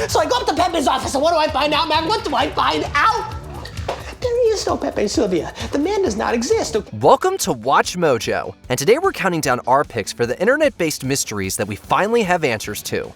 So I go up to Pepe's office, and what do I find out, man? What do I find out? There is no Pepe Sylvia. The man does not exist. Welcome to Watch Mojo, and today we're counting down our picks for the internet-based mysteries that we finally have answers to.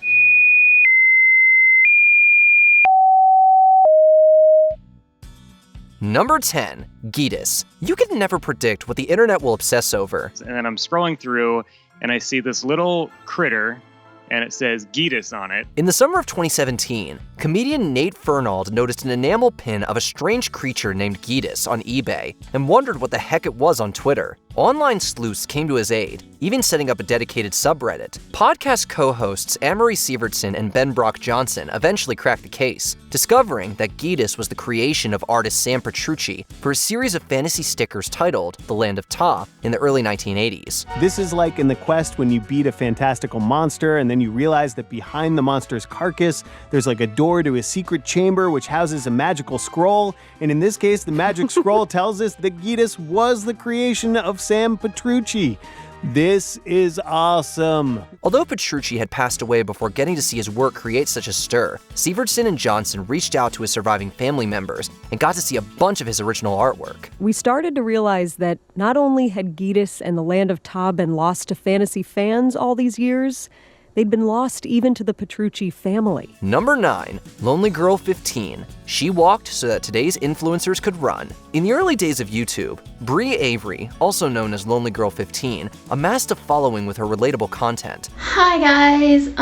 Number 10, Geedis. You can never predict what the internet will obsess over. And then I'm scrolling through and I see this little critter and it says Geedis on it. In the summer of 2017, comedian Nate Fernald noticed an enamel pin of a strange creature named Geedis on eBay and wondered what the heck it was on Twitter. Online sleuths came to his aid, even setting up a dedicated subreddit. Podcast co-hosts Anne-Marie Sievertson and Ben Brock Johnson eventually cracked the case, discovering that Geedis was the creation of artist Sam Petrucci for a series of fantasy stickers titled The Land of Ta in the early 1980s. This is like in the quest when you beat a fantastical monster and then you realize that behind the monster's carcass, there's like a door to a secret chamber which houses a magical scroll, and in this case, the magic scroll tells us that Geedis was the creation of Sam Petrucci. This is awesome. Although Petrucci had passed away before getting to see his work create such a stir, Sievertson and Johnson reached out to his surviving family members and got to see a bunch of his original artwork. We started to realize that not only had Geedis and the Land of Ta been lost to fantasy fans all these years, they'd been lost even to the Petrucci family. Number 9, Lonely Girl 15. She walked so that today's influencers could run. In the early days of YouTube, Brie Avery, also known as Lonely Girl 15, amassed a following with her relatable content. Hi guys,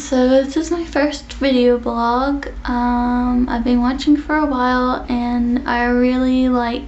so this is my first video blog. I've been watching for a while and I really like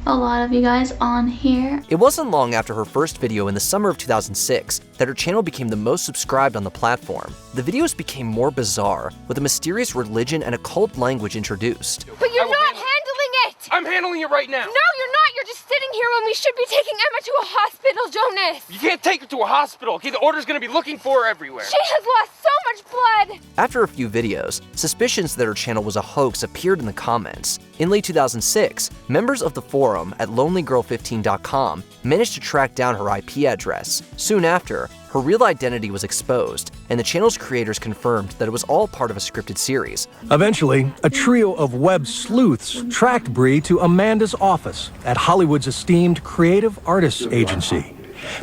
a lot of you guys on here. It wasn't long after her first video in the summer of 2006 that her channel became the most subscribed on the platform. The videos became more bizarre, with a mysterious religion and occult language introduced. But you're not handling it! I'm handling it right now! No, you're not! You're just sitting here when we should be taking Emma to a hospital, Jonas! You can't take her to a hospital, okay? The order's gonna be looking for her everywhere. She has lost so much blood! After a few videos, suspicions that her channel was a hoax appeared in the comments. In late 2006, members of the forum at lonelygirl15.com managed to track down her IP address. Soon after, her real identity was exposed, and the channel's creators confirmed that it was all part of a scripted series. Eventually, a trio of web sleuths tracked Brie to Amanda's office at Hollywood's esteemed creative artists agency.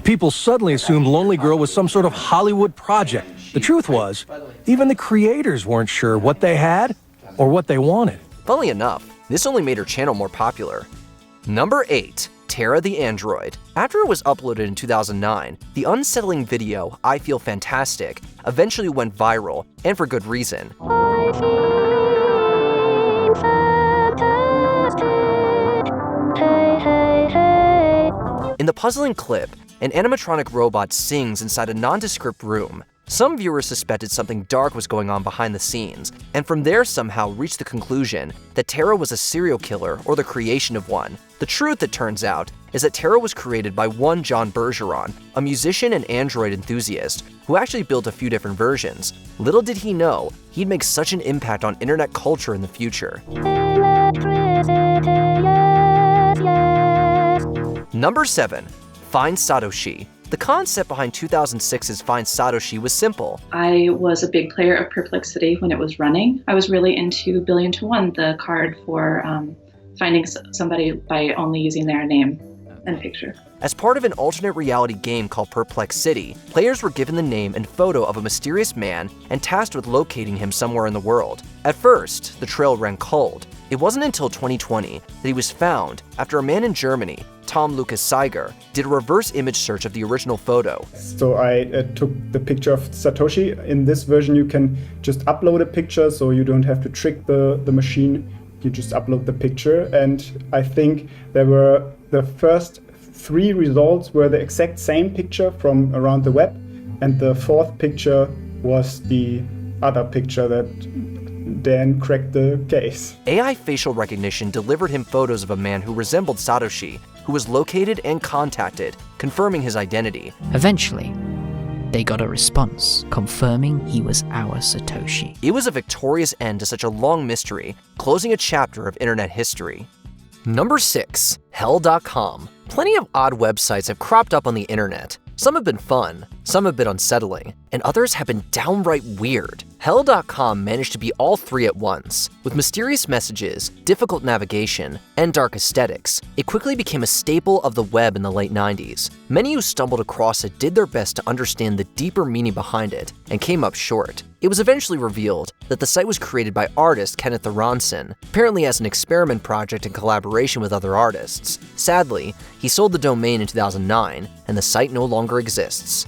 People suddenly assumed Lonely Girl was some sort of Hollywood project. The truth was, even the creators weren't sure what they had or what they wanted. Funnily enough, this only made her channel more popular. Number 8. Tara the Android. After it was uploaded in 2009, the unsettling video, I Feel Fantastic, eventually went viral, and for good reason. In the puzzling clip, an animatronic robot sings inside a nondescript room. Some viewers suspected something dark was going on behind the scenes, and from there somehow reached the conclusion that Tara was a serial killer or the creation of one. The truth, it turns out, is that Tara was created by one John Bergeron, a musician and android enthusiast, who actually built a few different versions. Little did he know, he'd make such an impact on internet culture in the future. Number 7. Find Satoshi. The concept behind 2006's Find Satoshi was simple. I was a big player of Perplexity when it was running. I was really into Billion to One, the card for finding somebody by only using their name and picture. As part of an alternate reality game called Perplex City, players were given the name and photo of a mysterious man and tasked with locating him somewhere in the world. At first, the trail ran cold. It wasn't until 2020 that he was found after a man in Germany, Tom Lucas Seiger, did a reverse image search of the original photo. So I took the picture of Satoshi. In this version, you can just upload a picture, so you don't have to trick the machine. You just upload the picture. And I think there were the first 3 results were the exact same picture from around the web. And the 4th picture was the other picture that then cracked the case. AI facial recognition delivered him photos of a man who resembled Satoshi, who was located and contacted, confirming his identity. Eventually, they got a response confirming he was our Satoshi. It was a victorious end to such a long mystery, closing a chapter of internet history. Number 6. Hell.com. Plenty of odd websites have cropped up on the internet. Some have been fun, Some have been unsettling, and others have been downright weird. Hell.com managed to be all three at once. With mysterious messages, difficult navigation, and dark aesthetics, it quickly became a staple of the web in the late 90s. Many who stumbled across it did their best to understand the deeper meaning behind it, and came up short. It was eventually revealed that the site was created by artist Kenneth Aronson, apparently as an experiment project in collaboration with other artists. Sadly, he sold the domain in 2009, and the site no longer exists.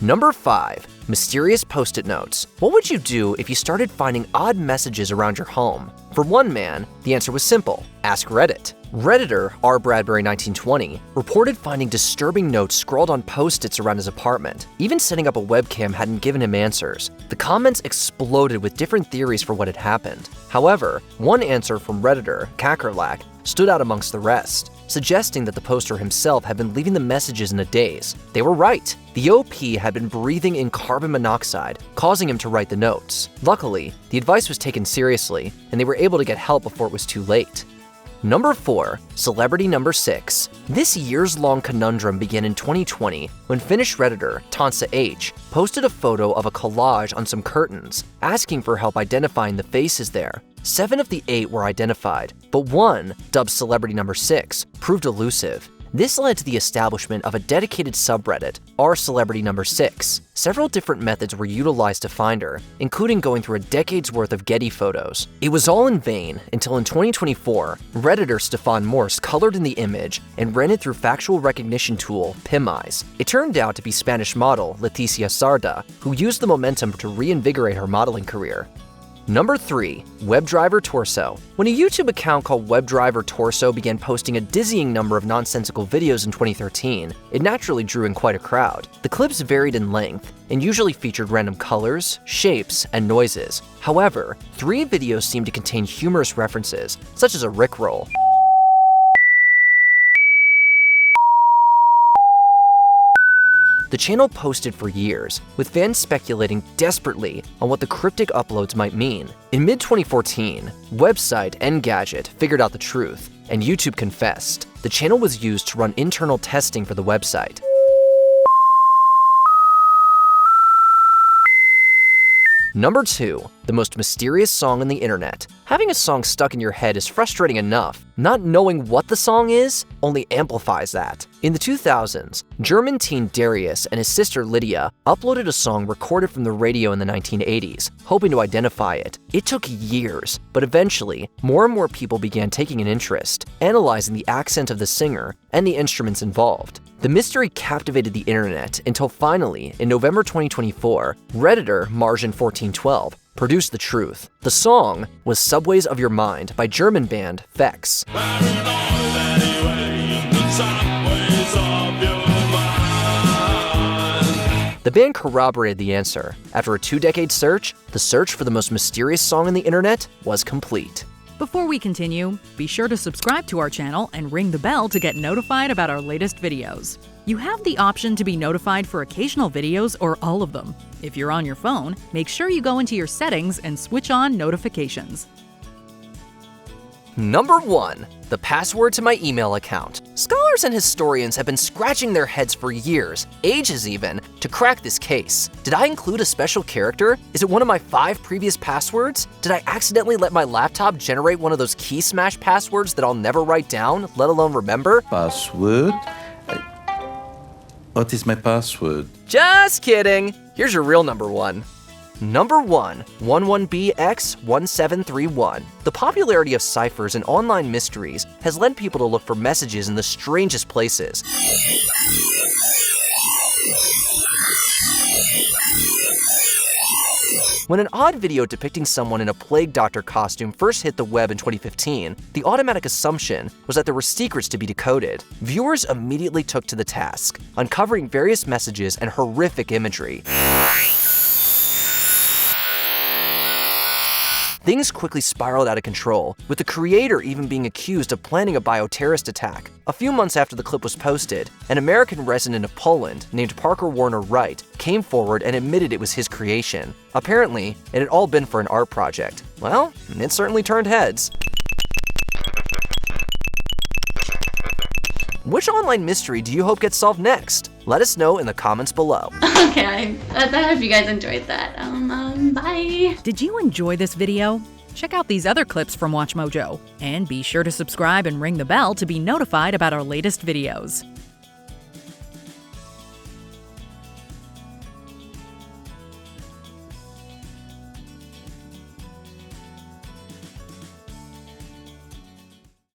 Number 5. Mysterious Post-it notes. What would you do if you started finding odd messages around your home? For one man, the answer was simple: ask Reddit. Redditor R. Bradbury1920 reported finding disturbing notes scrawled on Post-its around his apartment. Even setting up a webcam hadn't given him answers. The comments exploded with different theories for what had happened. However, one answer from Redditor, Kakerlak, stood out amongst the rest, suggesting that the poster himself had been leaving the messages in a daze. They were right. The OP had been breathing in carbon monoxide, causing him to write the notes. Luckily, the advice was taken seriously, and they were able to get help before it was too late. Number 4. Celebrity number 6. This years-long conundrum began in 2020 when Finnish Redditor Tansa H posted a photo of a collage on some curtains, asking for help identifying the faces there. 7 of the 8 were identified, but one, dubbed Celebrity number 6, proved elusive. This led to the establishment of a dedicated subreddit, r Celebrity number 6. Several different methods were utilized to find her, including going through a decade's worth of Getty photos. It was all in vain until in 2024, Redditor Stefan Morse colored in the image and ran it through factual recognition tool PimEyes. It turned out to be Spanish model Leticia Sarda, who used the momentum to reinvigorate her modeling career. Number 3. Webdriver Torso. When a YouTube account called Webdriver Torso began posting a dizzying number of nonsensical videos in 2013, it naturally drew in quite a crowd. The clips varied in length and usually featured random colors, shapes, and noises. However, 3 videos seemed to contain humorous references, such as a rickroll. The channel posted for years, with fans speculating desperately on what the cryptic uploads might mean. In mid-2014, website Engadget figured out the truth, and YouTube confessed. The channel was used to run internal testing for the website. Number 2. The most mysterious song on the internet. Having a song stuck in your head is frustrating enough. Not knowing what the song is only amplifies that. In the 2000s, German teen Darius and his sister Lydia uploaded a song recorded from the radio in the 1980s, hoping to identify it. It took years, but eventually, more and more people began taking an interest, analyzing the accent of the singer and the instruments involved. The mystery captivated the internet until finally, in November 2024, Redditor Margin1412 produced the truth. The song was Subways of Your Mind by German band Fex. The band corroborated the answer. After a 2-decade search, the search for the most mysterious song on the internet was complete. Before we continue, be sure to subscribe to our channel and ring the bell to get notified about our latest videos. You have the option to be notified for occasional videos or all of them. If you're on your phone, make sure you go into your settings and switch on notifications. Number 1. The password to my email account. Scholars and historians have been scratching their heads for years, ages even, to crack this case. Did I include a special character? Is it one of my 5 previous passwords? Did I accidentally let my laptop generate one of those key smash passwords that I'll never write down, let alone remember? Password? What is my password? Just kidding. Here's your real number 1. Number 1, 11BX1731. The popularity of ciphers and online mysteries has led people to look for messages in the strangest places. When an odd video depicting someone in a plague doctor costume first hit the web in 2015, the automatic assumption was that there were secrets to be decoded. Viewers immediately took to the task, uncovering various messages and horrific imagery. Things quickly spiraled out of control, with the creator even being accused of planning a bioterrorist attack. A few months after the clip was posted, an American resident of Poland named Parker Warner Wright came forward and admitted it was his creation. Apparently, it had all been for an art project. Well, it certainly turned heads. Which online mystery do you hope gets solved next? Let us know in the comments below. Okay, I hope you guys enjoyed that. Bye. Did you enjoy this video? Check out these other clips from WatchMojo, and be sure to subscribe and ring the bell to be notified about our latest videos.